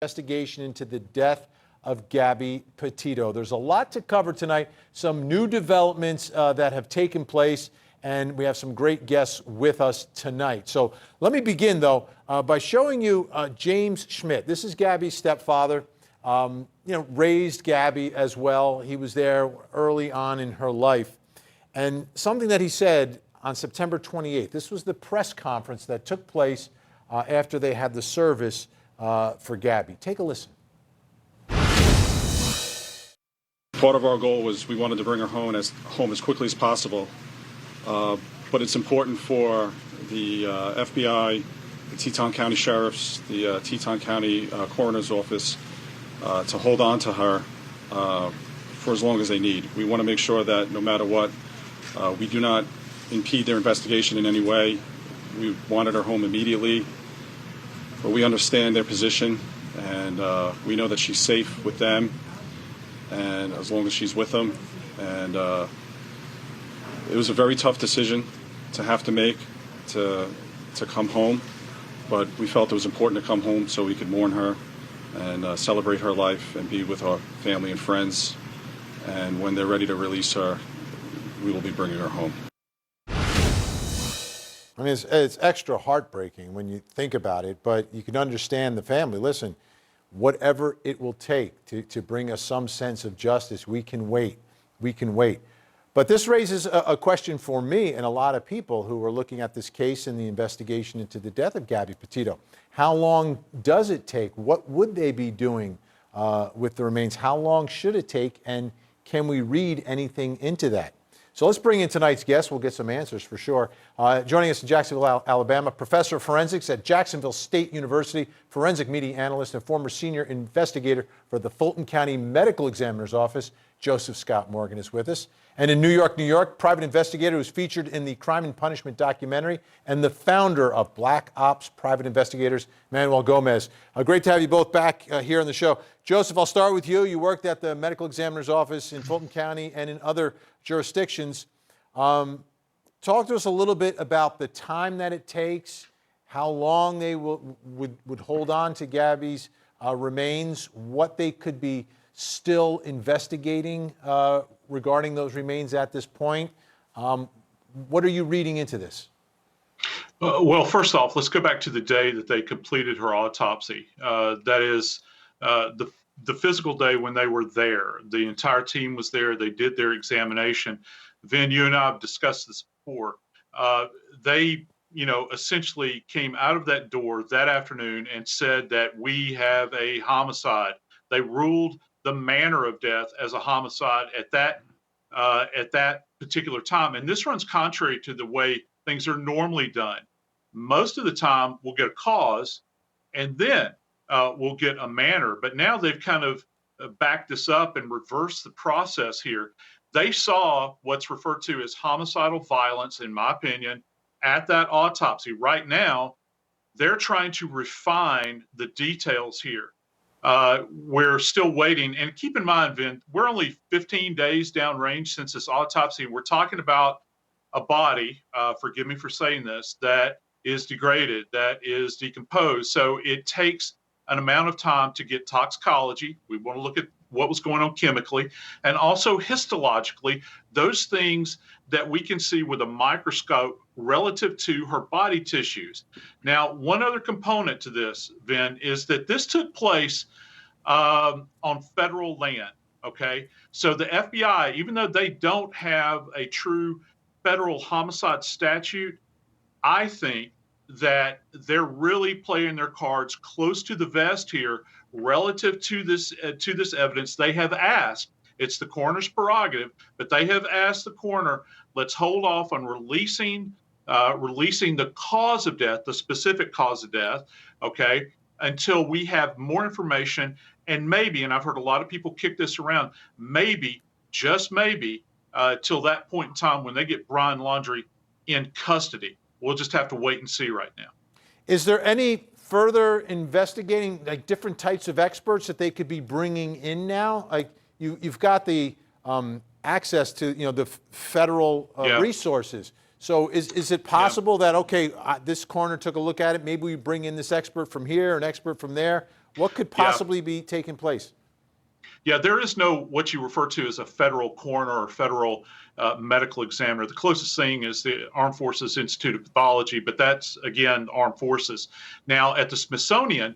Investigation into the death of Gabby Petito. There's a lot to cover tonight, some new developments that have taken place, and we have some great guests with us tonight. So let me begin, though, by showing you James Schmidt. This is Gabby's stepfather. Raised Gabby as well. He was there early on in her life. And something that he said on September 28th, this was the press conference that took place after they had the service for Gabby. Take a listen. Part of our goal was we wanted to bring her home as quickly as possible, but it's important for the FBI, the Teton County Sheriff's, the Teton County Coroner's Office to hold on to her for as long as they need. We want to make sure that no matter what, we do not impede their investigation in any way. We wanted her home immediately, but we understand their position, and we know that she's safe with them, and as long as she's with them. And it was a very tough decision to have to make to come home, but we felt it was important to come home so we could mourn her and celebrate her life and be with our family and friends. And when they're ready to release her, we will be bringing her home. I mean, it's extra heartbreaking when you think about it, but you can understand the family. Listen, whatever it will take to bring us some sense of justice, we can wait. We can wait. But this raises a question for me and a lot of people who are looking at this case and the investigation into the death of Gabby Petito. How long does it take? What would they be doing with the remains? How long should it take? And can we read anything into that? So let's bring in tonight's guest. We'll get some answers for sure. Joining us in Jacksonville, Alabama, professor of forensics at Jacksonville State University, forensic media analyst and former senior investigator for the Fulton County Medical Examiner's Office, Joseph Scott Morgan is with us. And in New York, private investigator who's featured in the Crime and Punishment documentary and the founder of Black Ops Private Investigators, Manuel Gomez. Great to have you both back here on the show. Joseph, I'll start with you. You worked at the Medical Examiner's Office in Fulton County and in other jurisdictions. Talk to us a little bit about the time that it takes, how long they would hold on to Gabby's remains, what they could be still investigating regarding those remains at this point. What are you reading into this? Well, first off, let's go back to the day that they completed her autopsy. That is the physical day when they were there. The entire team was there. They did their examination. Vin, you and I have discussed this before. They, essentially came out of that door that afternoon and said that we have a homicide. They ruled the manner of death as a homicide at that particular time. And this runs contrary to the way things are normally done. Most of the time we'll get a cause and then we'll get a manner. But now they've kind of backed this up and reversed the process here. They saw what's referred to as homicidal violence, in my opinion, at that autopsy. Right now, they're trying to refine the details here. We're still waiting. And keep in mind, Vin, we're only 15 days downrange since this autopsy. We're talking about a body, forgive me for saying this, that is degraded, that is decomposed. So it takes an amount of time to get toxicology. We want to look at what was going on chemically, and also histologically, those things that we can see with a microscope relative to her body tissues. Now, one other component to this, Vin, is that this took place on federal land, okay? So the FBI, even though they don't have a true federal homicide statute, I think that they're really playing their cards close to the vest here relative to this evidence. They have asked, it's the coroner's prerogative, but they have asked the coroner, let's hold off on releasing the cause of death, the specific cause of death, okay, until we have more information. And maybe, and I've heard a lot of people kick this around, maybe, just maybe, till that point in time when they get Brian Laundrie in custody. We'll just have to wait and see right now. Is there any further investigating, like different types of experts that they could be bringing in now? Like you've got the access to the federal resources. So is it possible that, okay, this coroner took a look at it, maybe we bring in this expert from here, an expert from there, What could Yeah. possibly be taking place? Yeah, there is no what you refer to as a federal coroner or federal medical examiner. The closest thing is the Armed Forces Institute of Pathology, but that's, again, Armed Forces. Now, at the Smithsonian,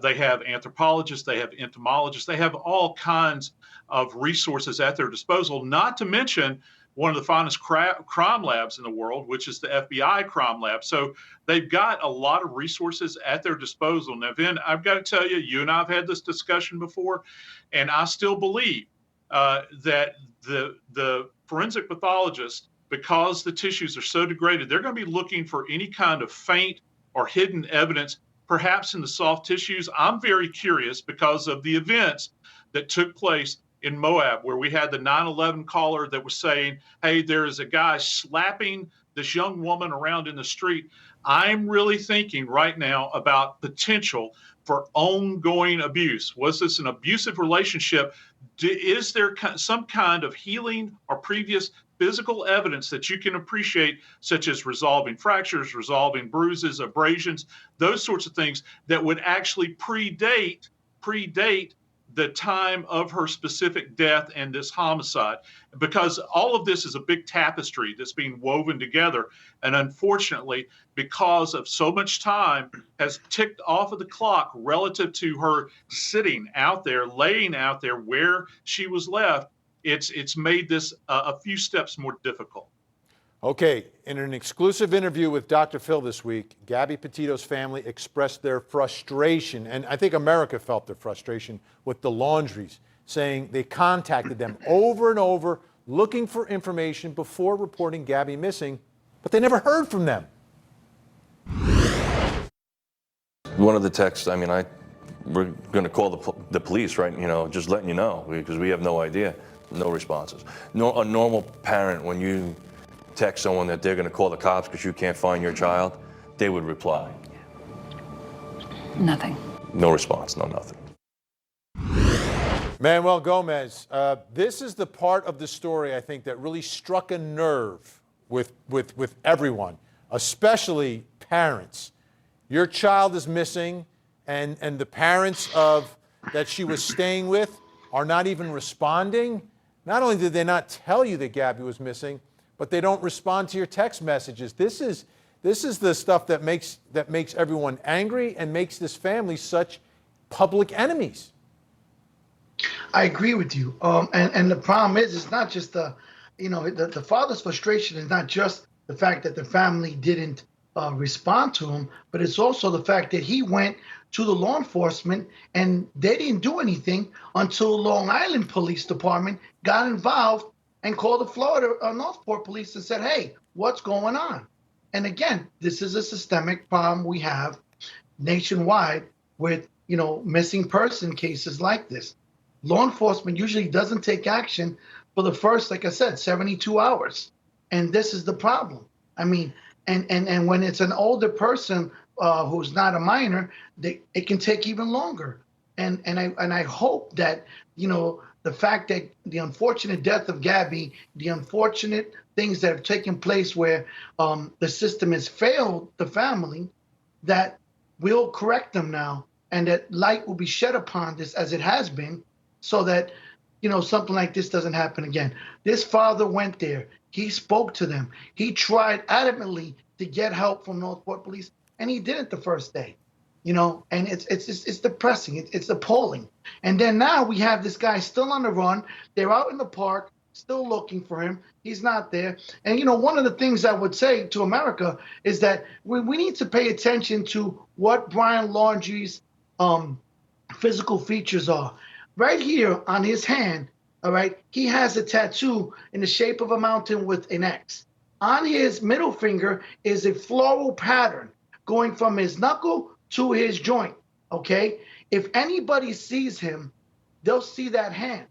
they have anthropologists, they have entomologists, they have all kinds of resources at their disposal, not to mention one of the finest crime labs in the world, which is the FBI crime lab. So they've got a lot of resources at their disposal. Now, Vin, I've got to tell you, you and I have had this discussion before, and I still believe that the forensic pathologist, because the tissues are so degraded, they're going to be looking for any kind of faint or hidden evidence, perhaps in the soft tissues. I'm very curious because of the events that took place in Moab, where we had the 9/11 caller that was saying, hey, there is a guy slapping this young woman around in the street. I'm really thinking right now about potential for ongoing abuse. Was this an abusive relationship? Is there some kind of healing or previous physical evidence that you can appreciate, such as resolving fractures, resolving bruises, abrasions, those sorts of things that would actually predate the time of her specific death and this homicide? Because all of this is a big tapestry that's being woven together. And unfortunately, because of so much time has ticked off of the clock relative to her sitting out there, laying out there where she was left, it's made this a few steps more difficult. Okay, in an exclusive interview with Dr. Phil this week, Gabby Petito's family expressed their frustration, and I think America felt their frustration with the Laundries, saying they contacted them over and over looking for information before reporting Gabby missing, but they never heard from them. One of the texts, we're going to call the police, right? Just letting you know, because we have no idea. No responses. No, a normal parent, when you text someone that they're going to call the cops because you can't find your child, they would reply. Nothing. No response, no nothing. Manuel Gomez, this is the part of the story I think that really struck a nerve with everyone, especially parents. Your child is missing, and the parents that she was staying with are not even responding. Not only did they not tell you that Gabby was missing, but they don't respond to your text messages. This is the stuff that makes everyone angry and makes this family such public enemies. I agree with you. And the problem is, it's not just the father's frustration is not just the fact that the family didn't respond to him, but it's also the fact that he went to the law enforcement and they didn't do anything until Long Island Police Department got involved and called the Florida Northport Police and said, hey, what's going on? And again, this is a systemic problem we have nationwide with, missing person cases like this. Law enforcement usually doesn't take action for the first, like I said, 72 hours. And this is the problem. I mean, and when it's an older person who's not a minor, it can take even longer. And I hope that, the fact that the unfortunate death of Gabby, the unfortunate things that have taken place where the system has failed the family, that we'll correct them now and that light will be shed upon this as it has been, so that, something like this doesn't happen again. This father went there. He spoke to them. He tried adamantly to get help from Northport Police, and he didn't the first day. And it's depressing. It's appalling. And then now we have this guy still on the run. They're out in the park, still looking for him. He's not there. And, one of the things I would say to America is that we need to pay attention to what Brian Laundrie's physical features are. Right here on his hand, all right, he has a tattoo in the shape of a mountain with an X. On his middle finger is a floral pattern going from his knuckle to his joint, okay? If anybody sees him, they'll see that hand.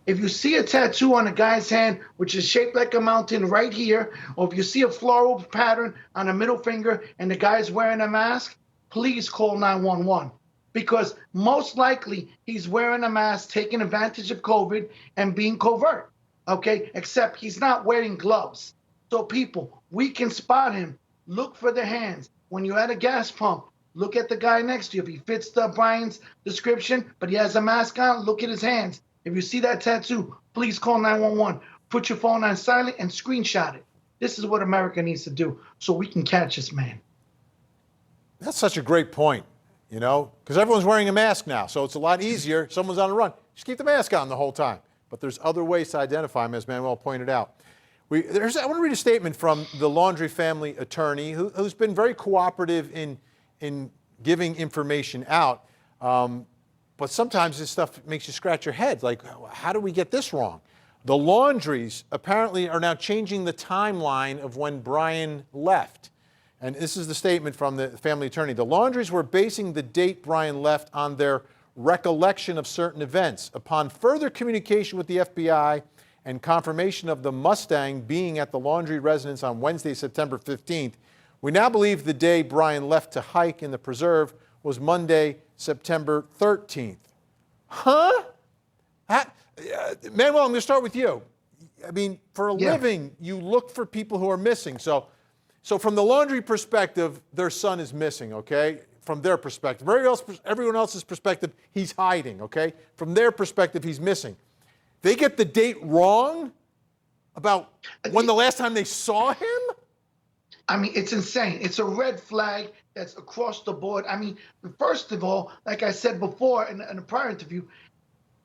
If you see a tattoo on a guy's hand, which is shaped like a mountain right here, or if you see a floral pattern on a middle finger and the guy's wearing a mask, please call 911. Because most likely he's wearing a mask, taking advantage of COVID and being covert, okay? Except he's not wearing gloves. So people, we can spot him. Look for the hands. When you're at a gas pump, Look at the guy next to you. If he fits Brian's description, but he has a mask on, look at his hands. If you see that tattoo, please call 911. Put your phone on silent and screenshot it. This is what America needs to do so we can catch this man. That's such a great point, you know, because everyone's wearing a mask now, so it's a lot easier. Someone's on the run. Just keep the mask on the whole time. But there's other ways to identify him, as Manuel pointed out. I want to read a statement from the Laundrie family attorney who's been very cooperative in giving information out. But sometimes this stuff makes you scratch your head. Like, how do we get this wrong? The Laundries apparently are now changing the timeline of when Brian left. And this is the statement from the family attorney. The Laundries were basing the date Brian left on their recollection of certain events. Upon further communication with the FBI and confirmation of the Mustang being at the Laundrie residence on Wednesday, September 15th, we now believe the day Brian left to hike in the preserve was Monday, September 13th. Huh? Manuel, I'm going to start with you. I mean, for a living, you look for people who are missing. So from the Laundrie perspective, their son is missing, okay? From their perspective. Everyone else's perspective, he's hiding, okay? From their perspective, he's missing. They get the date wrong about when the last time they saw him? I mean, it's insane. It's a red flag that's across the board. I mean, first of all, like I said before in a prior interview,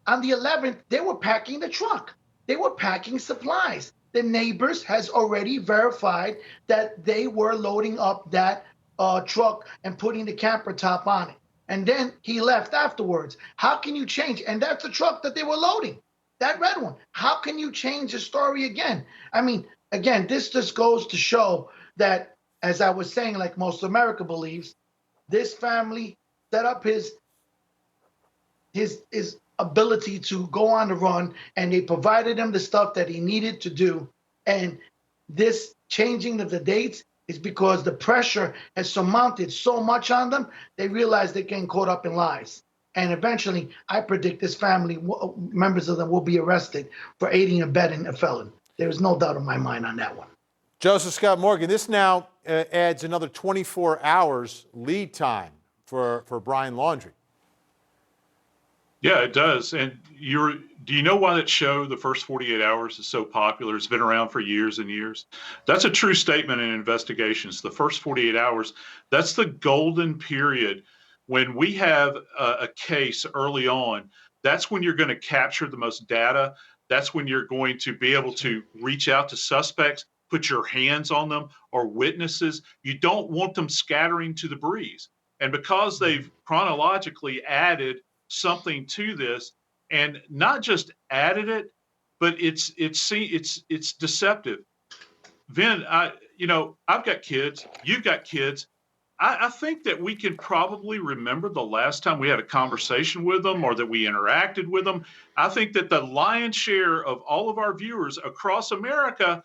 on the 11th, they were packing the truck. They were packing supplies. The neighbors has already verified that they were loading up that truck and putting the camper top on it. And then he left afterwards. How can you change? And that's the truck that they were loading, that red one. How can you change the story again? I mean, again, this just goes to show that, as I was saying, like most America believes, this family set up his ability to go on the run, and they provided him the stuff that he needed to do. And this changing of the dates is because the pressure has surmounted so much on them, they realize they're getting caught up in lies. And eventually, I predict this family, members of them will be arrested for aiding and abetting a felon. There's no doubt in my mind on that one. Joseph Scott Morgan, this now adds another 24 hours lead time for Brian Laundrie. Yeah, it does. And do you know why that show, The First 48 Hours, is so popular? It's been around for years and years. That's a true statement in investigations. The first 48 hours, that's the golden period when we have a case early on. That's when you're going to capture the most data. That's when you're going to be able to reach out to suspects, put your hands on them, or witnesses. You don't want them scattering to the breeze. And because they've chronologically added something to this, and not just added it, but it's deceptive. Vin, I've got kids, you've got kids. I think that we can probably remember the last time we had a conversation with them or that we interacted with them. I think that the lion's share of all of our viewers across America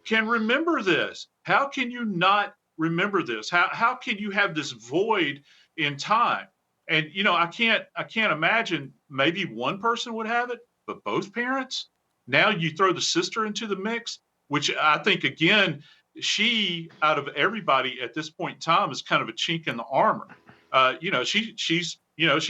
can remember this. How can you not remember this? How can you have this void in time? And I can't imagine maybe one person would have it, but both parents. Now you throw the sister into the mix, which I think, again, she, out of everybody at this point in time, is kind of a chink in the armor. She's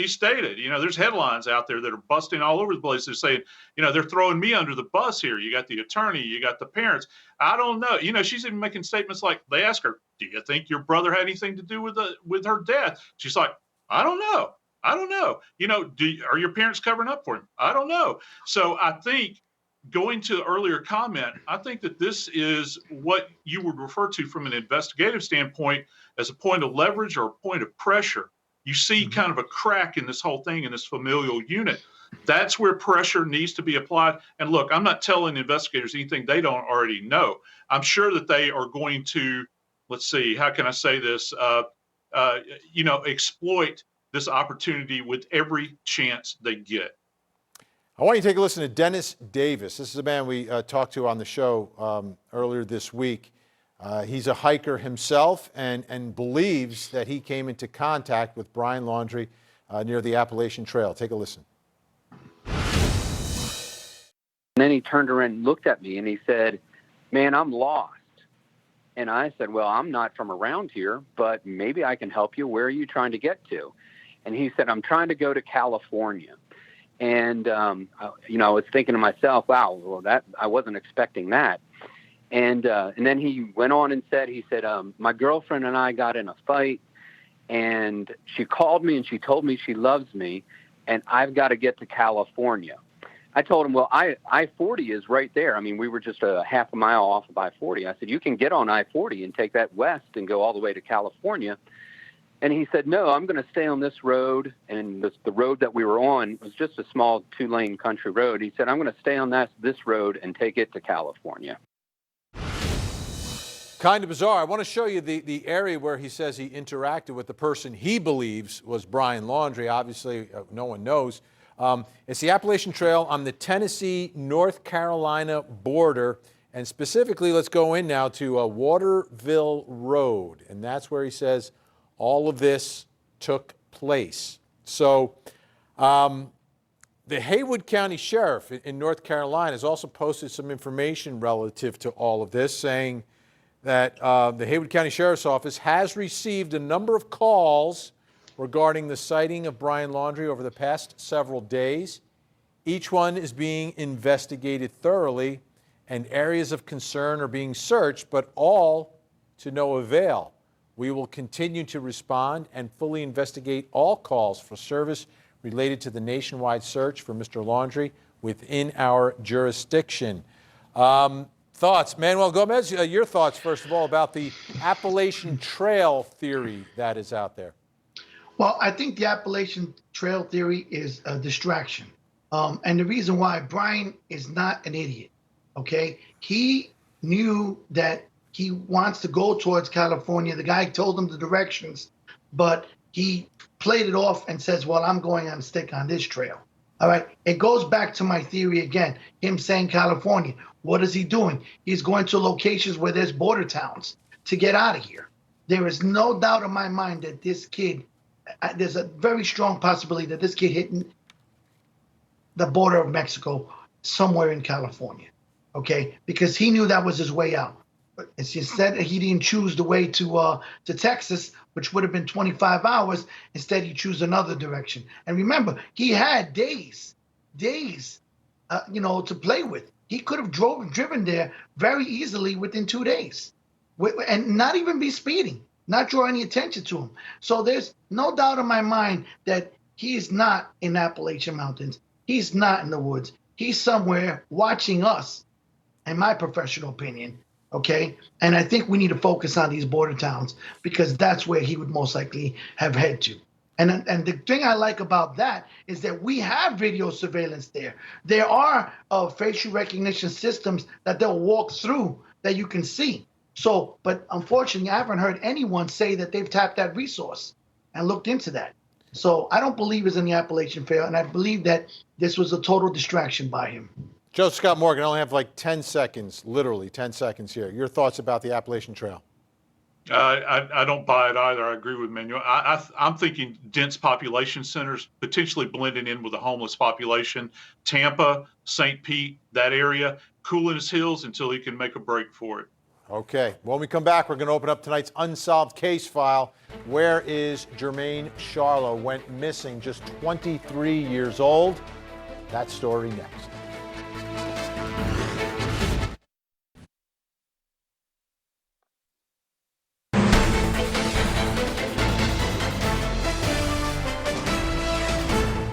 stated, there's headlines out there that are busting all over the place. They're saying, they're throwing me under the bus here. You got the attorney, you got the parents. I don't know. She's even making statements like, they ask her, do you think your brother had anything to do with her death? She's like, I don't know. Are your parents covering up for him? I don't know. So I think, going to the earlier comment, I think that this is what you would refer to from an investigative standpoint as a point of leverage or a point of pressure. You see kind of a crack in this whole thing, in this familial unit. That's where pressure needs to be applied. And look, I'm not telling investigators anything they don't already know. I'm sure that they are going to, let's see, how can I say this? Exploit this opportunity with every chance they get. I want you to take a listen to Dennis Davis. This is a man we talked to on the show earlier this week. He's a hiker himself and believes that he came into contact with Brian Laundrie near the Appalachian Trail. Take a listen. And then he turned around and looked at me and he said, man, I'm lost. And I said, well, I'm not from around here, but maybe I can help you. Where are you trying to get to? And he said, I'm trying to go to California. And, I was thinking to myself, wow, well, that I wasn't expecting that. And then he went on and said, my girlfriend and I got in a fight, and she called me and she told me she loves me, and I've got to get to California. I told him, well, I-40 is right there. I mean, we were just a half a mile off of I-40. I said, you can get on I-40 and take that west and go all the way to California. And he said, no, I'm going to stay on this road. And the road that we were on was just a small 2-lane country road. He said, I'm going to stay on this road and take it to California. Kind of bizarre. I want to show you the area where he says he interacted with the person he believes was Brian Laundrie. Obviously, no one knows. It's the Appalachian Trail on the Tennessee-North Carolina border. And specifically, let's go in now to Waterville Road. And that's where he says all of this took place. So the Haywood County Sheriff in North Carolina has also posted some information relative to all of this, saying that the Haywood County Sheriff's Office has received a number of calls regarding the sighting of Brian Laundrie over the past several days. Each one is being investigated thoroughly, and areas of concern are being searched, but all to no avail. We will continue to respond and fully investigate all calls for service related to the nationwide search for Mr. Laundrie within our jurisdiction. Thoughts? Manuel Gomez, your thoughts, first of all, about the Appalachian Trail theory that is out there. Well, I think the Appalachian Trail theory is a distraction. And the reason why, Brian is not an idiot, okay? He knew that he wants to go towards California. The guy told him the directions, but he played it off and says, well, I'm going on stick on this trail. All right. It goes back to my theory again, him saying California. What is he doing? He's going to locations where there's border towns to get out of here. There is no doubt in my mind that this kid, there's a very strong possibility that this kid hit the border of Mexico somewhere in California. Okay. Because he knew that was his way out. As you said, he didn't choose the way to Texas, which would have been 25 hours. Instead, he chose another direction. And remember, he had days, to play with. He could have driven there very easily within 2 days, and not even be speeding, not draw any attention to him. So there's no doubt in my mind that he is not in Appalachian Mountains. He's not in the woods. He's somewhere watching us, in my professional opinion. Okay. And I think we need to focus on these border towns because that's where he would most likely have head to. And the thing I like about that is that we have video surveillance there. There are facial recognition systems that they'll walk through that you can see. So, but unfortunately, I haven't heard anyone say that they've tapped that resource and looked into that. So I don't believe it's in the Appalachian Trail, and I believe that this was a total distraction by him. Joe Scott Morgan, I only have like 10 seconds, literally 10 seconds here. Your thoughts about the Appalachian Trail? I don't buy it either. I agree with Manuel. I'm thinking dense population centers, potentially blending in with the homeless population. Tampa, St. Pete, that area, cooling his heels until he can make a break for it. Okay. When we come back, we're going to open up tonight's unsolved case file. Where is Jermaine Charlo? Went missing, just 23 years old. That story next.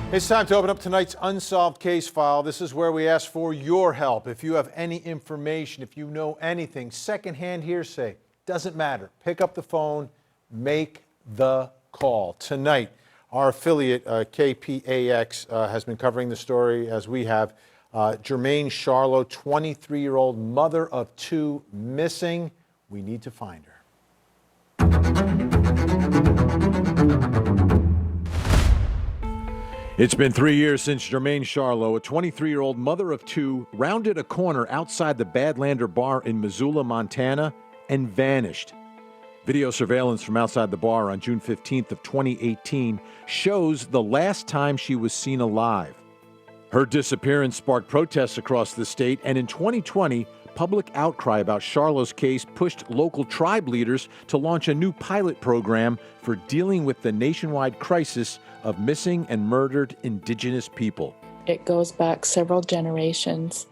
It's time to open up tonight's unsolved case file. This is where we ask for your help. If you have any information, if you know anything, secondhand hearsay, doesn't matter. Pick up the phone, make the call. Tonight, our affiliate, KPAX, has been covering the story as we have. Jermaine Charlo, 23-year-old mother of 2, missing. We need to find her. It's been 3 years since Jermaine Charlo, a 23-year-old mother of 2, rounded a corner outside the Badlander Bar in Missoula, Montana, and vanished. Video surveillance from outside the bar on June 15th of 2018 shows the last time she was seen alive. Her disappearance sparked protests across the state, and in 2020, public outcry about Charlo's case pushed local tribe leaders to launch a new pilot program for dealing with the nationwide crisis of missing and murdered Indigenous people. It goes back several generations,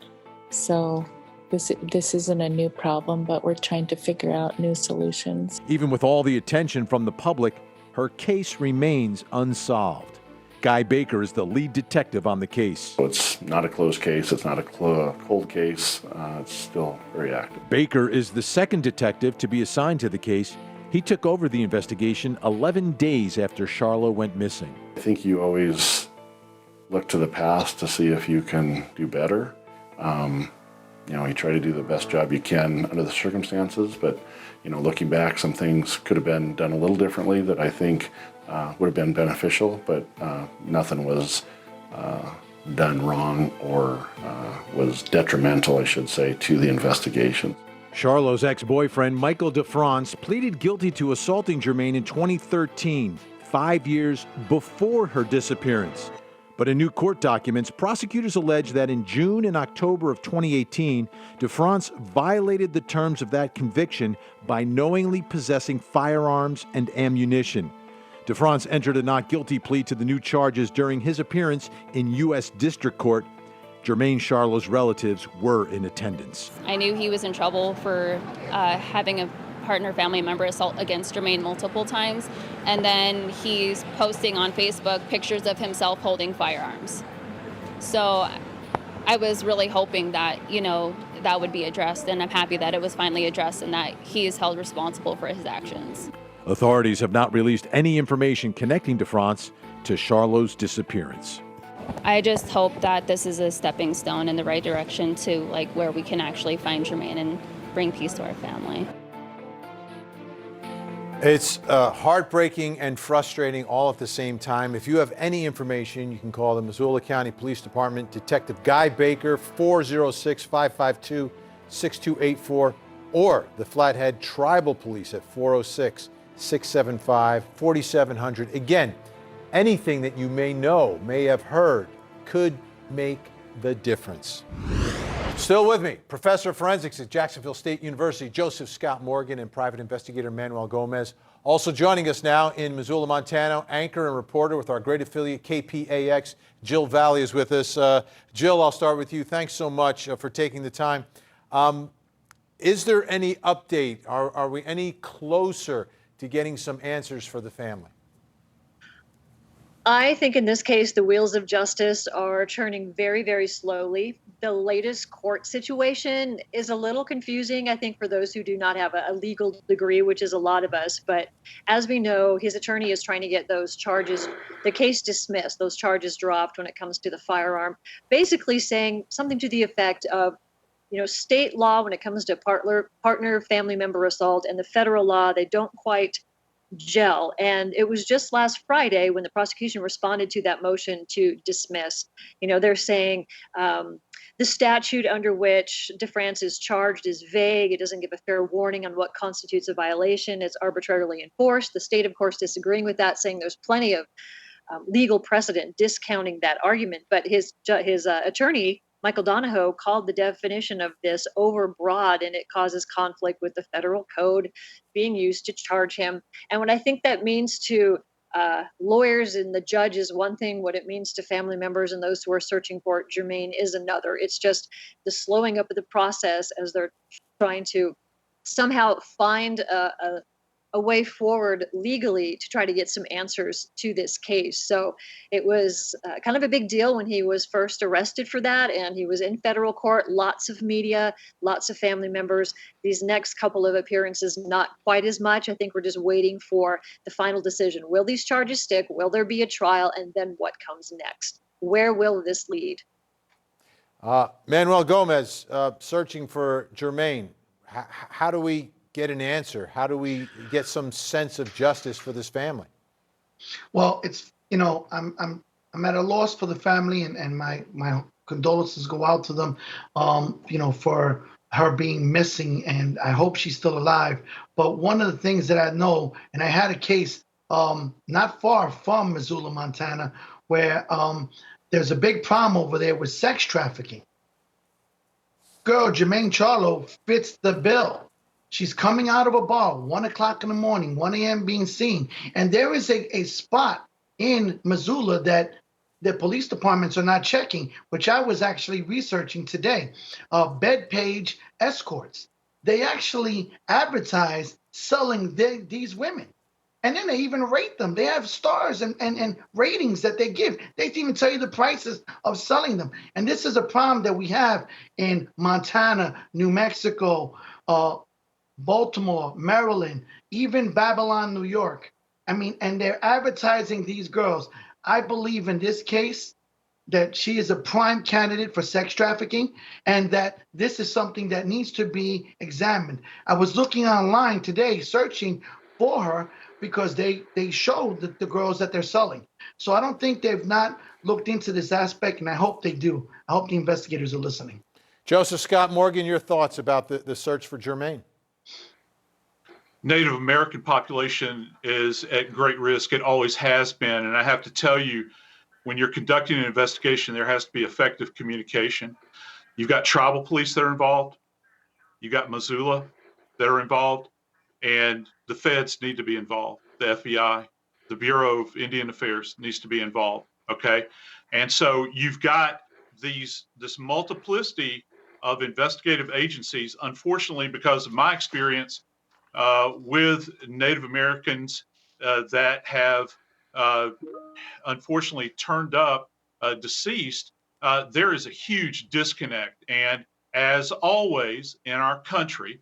so this isn't a new problem, but we're trying to figure out new solutions. Even with all the attention from the public, her case remains unsolved. Guy Baker is the lead detective on the case. It's not a closed case. It's not a cold case. It's still very active. Baker is the second detective to be assigned to the case. He took over the investigation 11 days after Charlo went missing. I think you always look to the past to see if you can do better. You try to do the best job you can under the circumstances, but looking back, some things could have been done a little differently that I think would have been beneficial, but nothing was done wrong or was detrimental, I should say, to the investigation. Charlo's ex-boyfriend, Michael DeFrance, pleaded guilty to assaulting Germaine in 2013, 5 years before her disappearance. But in new court documents, prosecutors allege that in June and October of 2018, DeFrance violated the terms of that conviction by knowingly possessing firearms and ammunition. DeFrance entered a not guilty plea to the new charges during his appearance in U.S. District Court. Germaine Charlo's relatives were in attendance. I knew he was in trouble for having a partner family member assault against Germaine multiple times, and then he's posting on Facebook pictures of himself holding firearms. So I was really hoping that, that would be addressed, and I'm happy that it was finally addressed and that he is held responsible for his actions. Authorities have not released any information connecting DeFrance to Charlo's disappearance. I just hope that this is a stepping stone in the right direction to where we can actually find Germaine and bring peace to our family. It's heartbreaking and frustrating all at the same time. If you have any information, you can call the Missoula County Police Department, Detective Guy Baker, 406-552-6284, or the Flathead Tribal Police at 406-675-4700. Again, anything that you may know, may have heard, could make the difference. Still with me, Professor of Forensics at Jacksonville State University, Joseph Scott Morgan, and private investigator Manuel Gomez. Also joining us now in Missoula, Montana, anchor and reporter with our great affiliate KPAX, Jill Valley is with us. Jill, I'll start with you. Thanks so much for taking the time. Is there any update? Are we any closer to getting some answers for the family? I think in this case, the wheels of justice are turning very, very slowly. The latest court situation is a little confusing, I think, for those who do not have a legal degree, which is a lot of us. But as we know, his attorney is trying to get those charges, the case dismissed, those charges dropped when it comes to the firearm, basically saying something to the effect of, state law when it comes to partner family member assault and the federal law, they don't quite gel. And it was just last Friday when the prosecution responded to that motion to dismiss. They're saying the statute under which DeFrance is charged is vague. It doesn't give a fair warning on what constitutes a violation. It's arbitrarily enforced. The state, of course, disagreeing with that, saying there's plenty of legal precedent discounting that argument. But his attorney, Michael Donahoe, called the definition of this overbroad, and it causes conflict with the federal code being used to charge him. And what I think that means to lawyers and the judge is one thing. What it means to family members and those who are searching for Germaine is another. It's just the slowing up of the process as they're trying to somehow find a way forward legally to try to get some answers to this case. So it was kind of a big deal when he was first arrested for that, and he was in federal court, lots of media, lots of family members. These next couple of appearances, not quite as much. I think we're just waiting for the final decision. Will these charges stick? Will there be a trial? And then what comes next? Where will this lead? Manuel Gomez, searching for Germaine. How do we get an answer? How do we get some sense of justice for this family? Well, it's I'm at a loss for the family, and my condolences go out to them, for her being missing, and I hope she's still alive. But one of the things that I know, and I had a case not far from Missoula, Montana, where there's a big problem over there with sex trafficking. girl, Jermaine Charlo, fits the bill. She's coming out of a bar, 1 o'clock in the morning, 1 a.m. being seen. And there is a spot in Missoula that the police departments are not checking, which I was actually researching today. Bedpage escorts. They actually advertise selling these women. And then they even rate them. They have stars and ratings that they give. They even tell you the prices of selling them. And this is a problem that we have in Montana, New Mexico, Baltimore, Maryland, even Babylon, New York. I mean, and they're advertising these girls. I believe in this case that she is a prime candidate for sex trafficking and that this is something that needs to be examined. I was looking online today searching for her because they show the girls that they're selling. So I don't think they've not looked into this aspect, and I hope they do. I hope the investigators are listening. Joseph Scott Morgan, your thoughts about the search for Jermaine? Native American population is at great risk. It always has been. And I have to tell you, when you're conducting an investigation, there has to be effective communication. You've got tribal police that are involved. You've got Missoula that are involved. And the feds need to be involved. The FBI, the Bureau of Indian Affairs needs to be involved. Okay. And so you've got this multiplicity of investigative agencies, unfortunately, because of my experience with Native Americans that have unfortunately turned up deceased, there is a huge disconnect. And as always in our country,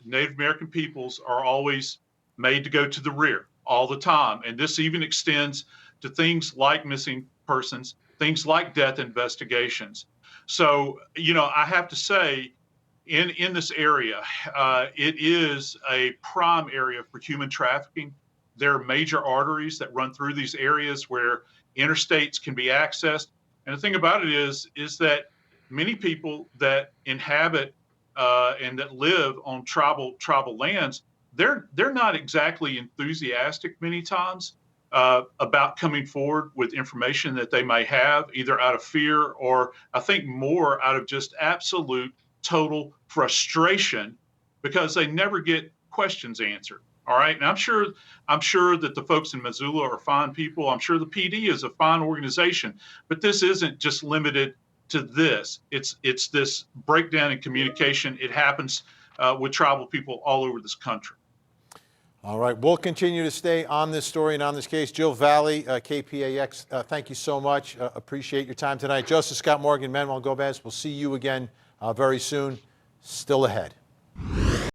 Native American peoples are always made to go to the rear all the time. And this even extends to things like missing persons, things like death investigations. So, I have to say, in this area, it is a prime area for human trafficking. There are major arteries that run through these areas where interstates can be accessed. And the thing about it is that many people that inhabit and that live on tribal lands, they're not exactly enthusiastic many times about coming forward with information that they may have, either out of fear or I think more out of just absolute total frustration because they never get questions answered. All right. And I'm sure that the folks in Missoula are fine people. I'm sure the PD is a fine organization, but this isn't just limited to this. It's this breakdown in communication. It happens with tribal people all over this country. All right, we'll continue to stay on this story and on this case. Jill Valley, KPAX, thank you so much. Appreciate your time tonight. Joseph Scott Morgan, Manuel Gomez, we'll see you again very soon. Still ahead.